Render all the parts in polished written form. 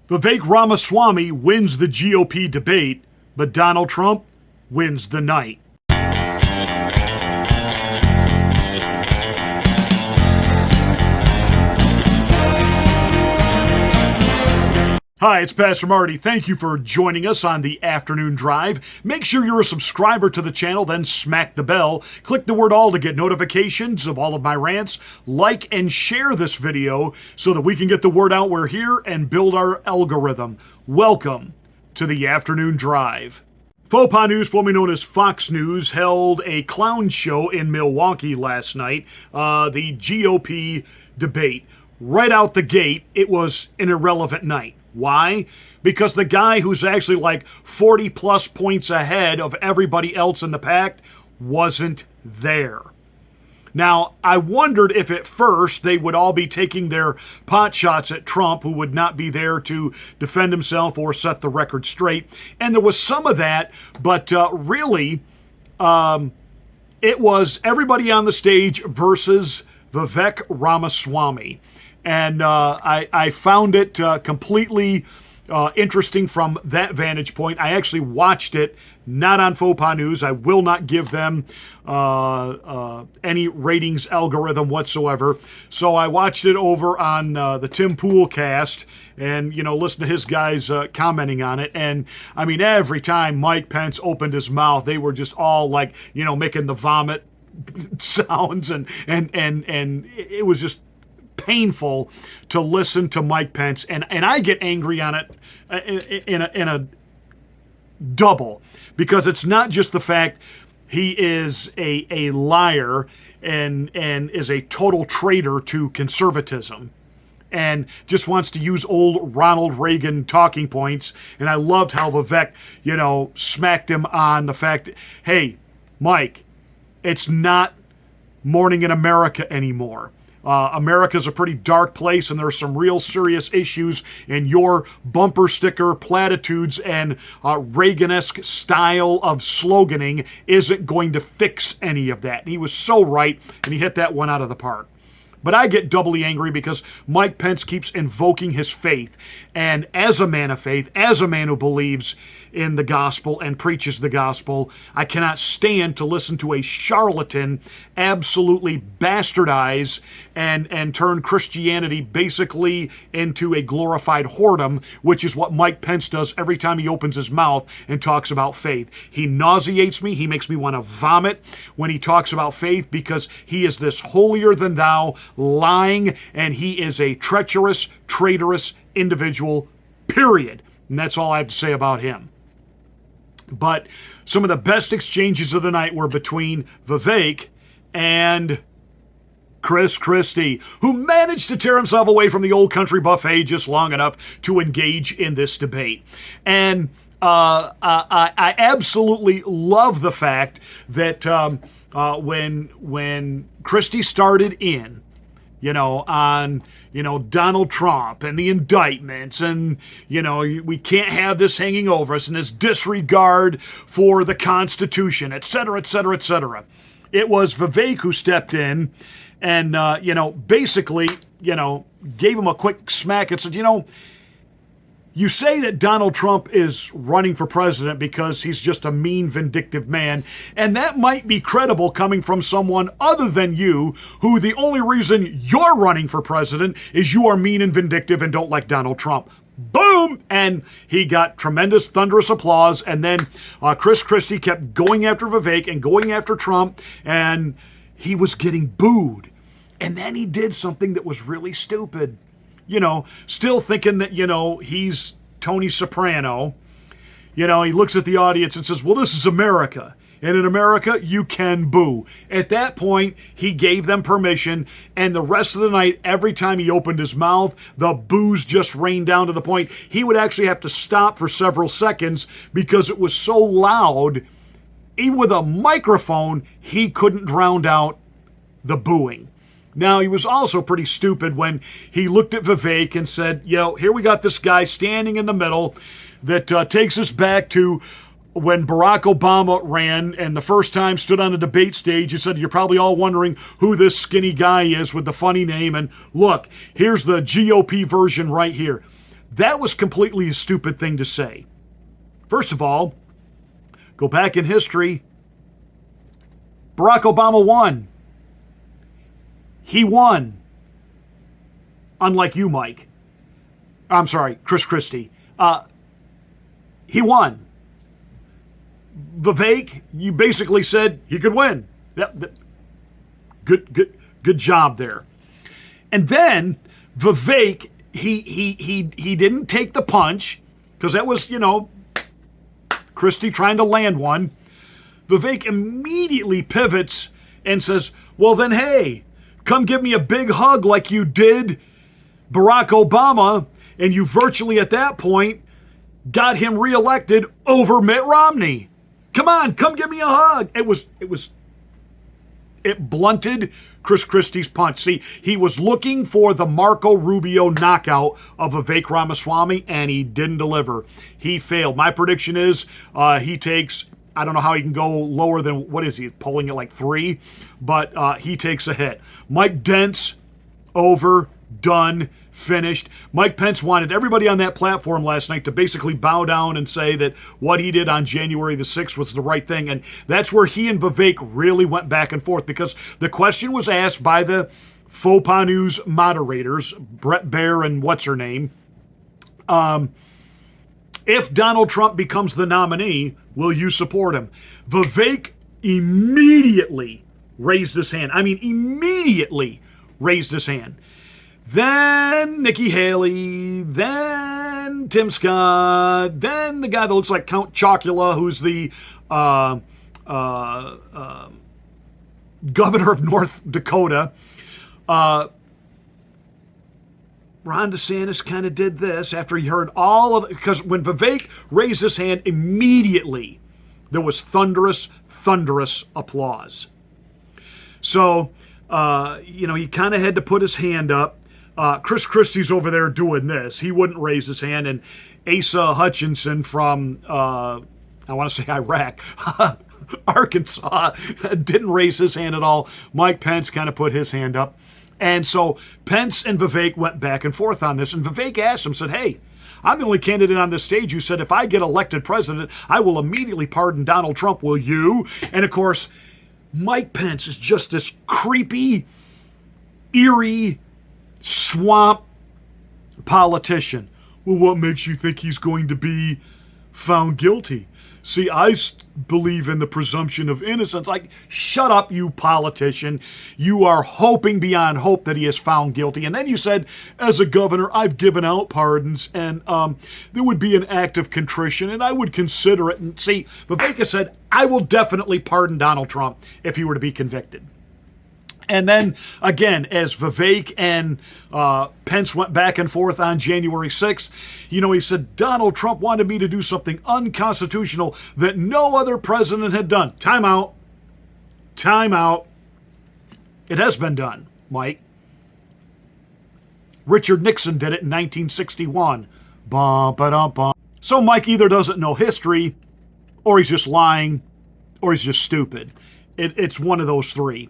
Vivek Ramaswamy wins the GOP debate, but Donald Trump wins the night. Hi, it's Pastor Marty. Thank you for joining us on the afternoon drive. Make sure you're a subscriber to the channel, then smack the bell. Click the word all to get notifications of all of my rants. Like and share this video so that we can get the word out we're here and build our algorithm. Welcome to the afternoon drive. Faux pas News, formerly known as Fox News, held a clown show in Milwaukee last night, the GOP debate. Right out the gate, it was an irrelevant night. Why? Because the guy who's actually like 40 plus points ahead of everybody else in the pack wasn't there. Now, I wondered if at first they would all be taking their pot shots at Trump, who would not be there to defend himself or set the record straight. And there was some of that, but really, it was everybody on the stage versus Vivek Ramaswamy. And I found it completely interesting from that vantage point. I actually watched it, not on Faux Pas News. I will not give them any ratings algorithm whatsoever. So I watched it over on the Tim Pool cast and, listen to his guys commenting on it. And, I mean, every time Mike Pence opened his mouth, they were just all like, making the vomit sounds. And it was just painful to listen to Mike Pence, and I get angry on it in a double, because it's not just the fact he is a liar and is a total traitor to conservatism and just wants to use old Ronald Reagan talking points. And I loved how Vivek, smacked him on the fact, hey, Mike, it's not Morning in America anymore. America's a pretty dark place, and there's some real serious issues, and your bumper sticker platitudes and Reagan-esque style of sloganing isn't going to fix any of that. And he was so right, and he hit that one out of the park. But I get doubly angry because Mike Pence keeps invoking his faith. And as a man of faith, as a man who believes in the gospel and preaches the gospel, I cannot stand to listen to a charlatan absolutely bastardize and turn Christianity basically into a glorified whoredom, which is what Mike Pence does every time he opens his mouth and talks about faith. He nauseates me. He makes me want to vomit when he talks about faith, because he is this holier than thou, lying, and he is a treacherous, traitorous individual, period. And that's all I have to say about him. But some of the best exchanges of the night were between Vivek and Christie, who managed to tear himself away from the old country buffet just long enough to engage in this debate. And I absolutely love the fact that when Christie started in, on Donald Trump and the indictments, and, we can't have this hanging over us, and this disregard for the Constitution, et cetera, et cetera, et cetera. It was Vivek who stepped in and, basically, gave him a quick smack and said, you say that Donald Trump is running for president because he's just a mean, vindictive man, and that might be credible coming from someone other than you, who the only reason you're running for president is you are mean and vindictive and don't like Donald Trump. Boom! And he got tremendous, thunderous applause, and then Christie kept going after Vivek and going after Trump, and he was getting booed. And then he did something that was really stupid. Still thinking that, he's Tony Soprano. He looks at the audience and says, well, this is America. And in America, you can boo. At that point, he gave them permission. And the rest of the night, every time he opened his mouth, the boos just rained down to the point he would actually have to stop for several seconds because it was so loud. Even with a microphone, he couldn't drown out the booing. Now, he was also pretty stupid when he looked at Vivek and said, here we got this guy standing in the middle that takes us back to when Barack Obama ran and the first time stood on a debate stage. He said, you're probably all wondering who this skinny guy is with the funny name. And look, here's the GOP version right here. That was completely a stupid thing to say. First of all, go back in history. Barack Obama won. He won. Unlike you, Mike. I'm sorry, Chris Christie. He won. Vivek, you basically said he could win. Good job there. And then Vivek, he didn't take the punch because that was, Christie trying to land one. Vivek immediately pivots and says, well then, hey, come give me a big hug like you did Barack Obama, and you virtually at that point got him reelected over Mitt Romney. Come on, come give me a hug. It blunted Chris Christie's punch. See, he was looking for the Marco Rubio knockout of Vivek Ramaswamy, and he didn't deliver. He failed. My prediction is he takes, I don't know how he can go lower than, what is he, polling at like 3? But he takes a hit. Mike Pence, over, done, finished. Mike Pence wanted everybody on that platform last night to basically bow down and say that what he did on January the 6th was the right thing. And that's where he and Vivek really went back and forth, because the question was asked by the Faux Pas News moderators, Brett Baer and what's her name. If Donald Trump becomes the nominee, will you support him? Vivek immediately raised his hand. I mean, immediately raised his hand. Then Nikki Haley, then Tim Scott, then the guy that looks like Count Chocula, who's the governor of North Dakota. Ron DeSantis kind of did this after he heard all of it, because when Vivek raised his hand, immediately there was thunderous applause. So, he kind of had to put his hand up. Chris Christie's over there doing this. He wouldn't raise his hand. And Asa Hutchinson from, I want to say Iraq, Arkansas, didn't raise his hand at all. Mike Pence kind of put his hand up. And so Pence and Vivek went back and forth on this. And Vivek asked him, said, hey, I'm the only candidate on this stage who said if I get elected president, I will immediately pardon Donald Trump. Will you? And of course, Mike Pence is just this creepy, eerie, swamp politician. Well, what makes you think he's going to be found guilty? See, I believe in the presumption of innocence. Like, shut up, you politician. You are hoping beyond hope that he is found guilty. And then you said, as a governor, I've given out pardons, and there would be an act of contrition, and I would consider it. And see, Vivek said, I will definitely pardon Donald Trump if he were to be convicted. And then, again, as Vivek and Pence went back and forth on January 6th, he said, Donald Trump wanted me to do something unconstitutional that no other president had done. Time out. Time out. It has been done, Mike. Richard Nixon did it in 1961. Ba-ba-da-ba. So Mike either doesn't know history, or he's just lying, or he's just stupid. It's one of those three.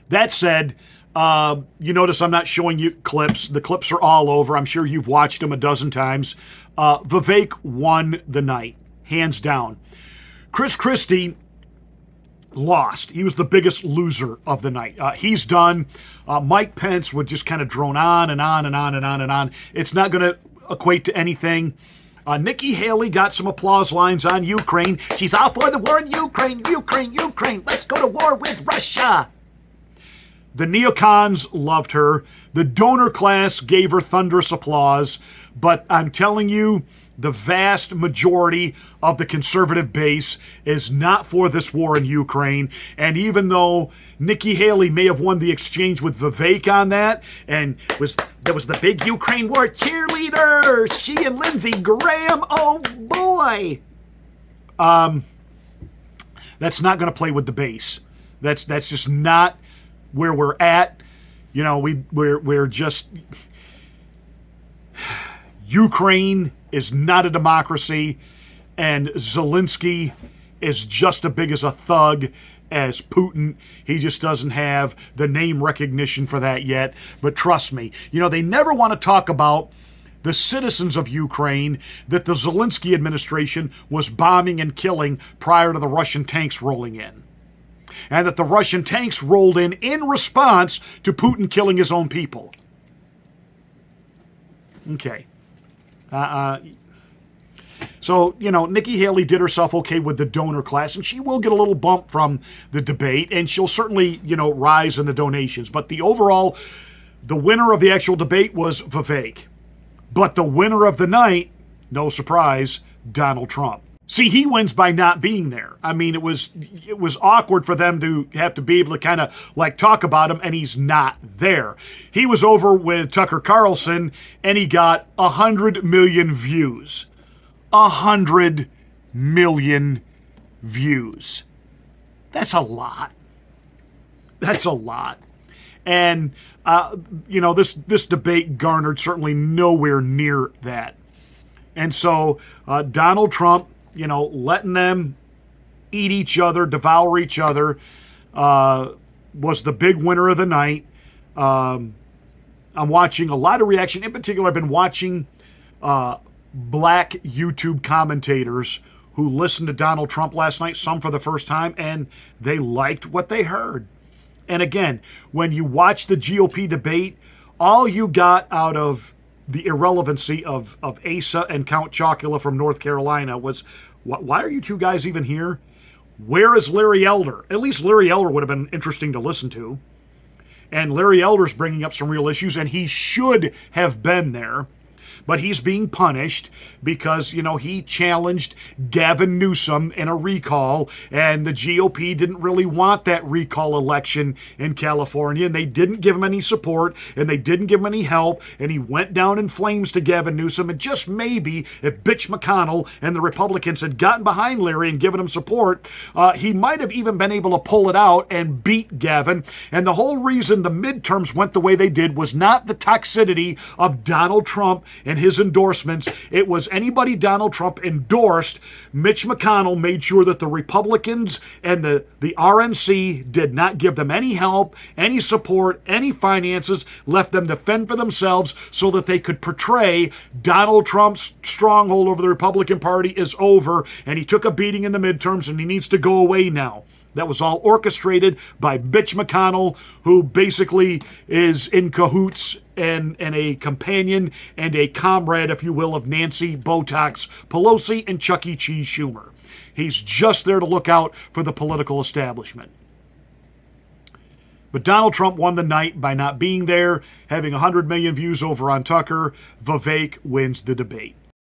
That said, you notice I'm not showing you clips. The clips are all over. I'm sure you've watched them a dozen times. Vivek won the night, hands down. Chris Christie lost. He was the biggest loser of the night. He's done. Mike Pence would just kind of drone on and on and on and on and on. It's not going to equate to anything. Nikki Haley got some applause lines on Ukraine. She's all for the war in Ukraine, Ukraine, Ukraine. Let's go to war with Russia. The neocons loved her. The donor class gave her thunderous applause. But I'm telling you, the vast majority of the conservative base is not for this war in Ukraine. And even though Nikki Haley may have won the exchange with Vivek on that, and there was the big Ukraine war cheerleader, she and Lindsey Graham, oh boy. That's not going to play with the base. That's just not where we're at. We're just, Ukraine is not a democracy, and Zelensky is just as big as a thug as Putin. He just doesn't have the name recognition for that yet. But trust me, they never want to talk about the citizens of Ukraine that the Zelensky administration was bombing and killing prior to the Russian tanks rolling in. And that the Russian tanks rolled in response to Putin killing his own people. Okay. So, Nikki Haley did herself okay with the donor class, and she will get a little bump from the debate, and she'll certainly, rise in the donations. But the winner of the actual debate was Vivek. But the winner of the night, no surprise, Donald Trump. See, he wins by not being there. I mean, it was awkward for them to have to be able to kind of talk about him, and he's not there. He was over with Tucker Carlson, and he got 100 million views. 100 million views. That's a lot. That's a lot. And, this debate garnered certainly nowhere near that. And so Donald Trump, letting them eat each other, devour each other, was the big winner of the night. I'm watching a lot of reaction. In particular, I've been watching black YouTube commentators who listened to Donald Trump last night, some for the first time, and they liked what they heard. And again, when you watch the GOP debate, all you got out of the irrelevancy of Asa and Count Chocula from North Carolina was, why are you two guys even here? Where is Larry Elder? At least Larry Elder would have been interesting to listen to. And Larry Elder's bringing up some real issues, and he should have been there. But he's being punished because, he challenged Gavin Newsom in a recall, and the GOP didn't really want that recall election in California, and they didn't give him any support, and they didn't give him any help, and he went down in flames to Gavin Newsom. And just maybe if Mitch McConnell and the Republicans had gotten behind Larry and given him support, he might have even been able to pull it out and beat Gavin. And the whole reason the midterms went the way they did was not the toxicity of Donald Trump and his endorsements. It was anybody Donald Trump endorsed. Mitch McConnell made sure that the Republicans and the RNC did not give them any help, any support, any finances, left them to fend for themselves so that they could portray Donald Trump's stronghold over the Republican Party is over, and he took a beating in the midterms and he needs to go away now. That was all orchestrated by Mitch McConnell, who basically is in cahoots and a companion and a comrade, if you will, of Nancy Botox Pelosi and Chuck E. Cheese Schumer. He's just there to look out for the political establishment. But Donald Trump won the night by not being there, having 100 million views over on Tucker. Vivek wins the debate.